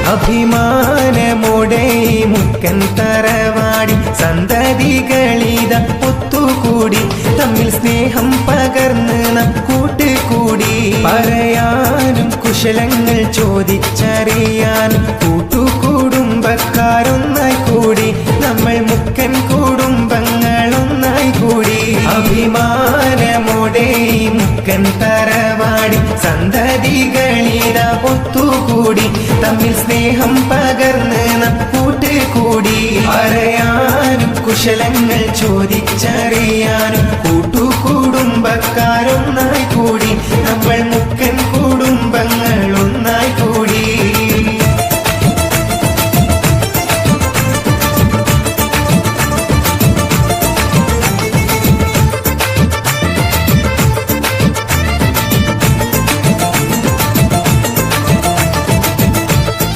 അഭിമാനമോടെ മുക്കൻ തറവാടി സന്തതികളിത ഒത്തുകൂടി തമ്മിൽ സ്നേഹം പകർന്ന് നാം കൂട്ടുകൂടി പറയാനും കുശലങ്ങൾ ചോദിച്ചറിയാനും കൂട്ടുകുടുംബക്കാരൊന്നായി കൂടി നമ്മൾ മുക്കൻ കുടുംബങ്ങളൊന്നായി കൂടി അഭിമാനമോടെ മുക്കൻ തറവാടി സന്തതികളിത ഒത്തുകൂടി തമ്മിൽ സ്നേഹം പകർന്ന് നാം കൂട്ടുകൂടി പറയാനും കുശലങ്ങൾ ചോദിച്ചറിയാനും കൂട്ടുകുടുംബക്കാരൊന്നായി കൂടി നമ്മൾ മുക്കൻ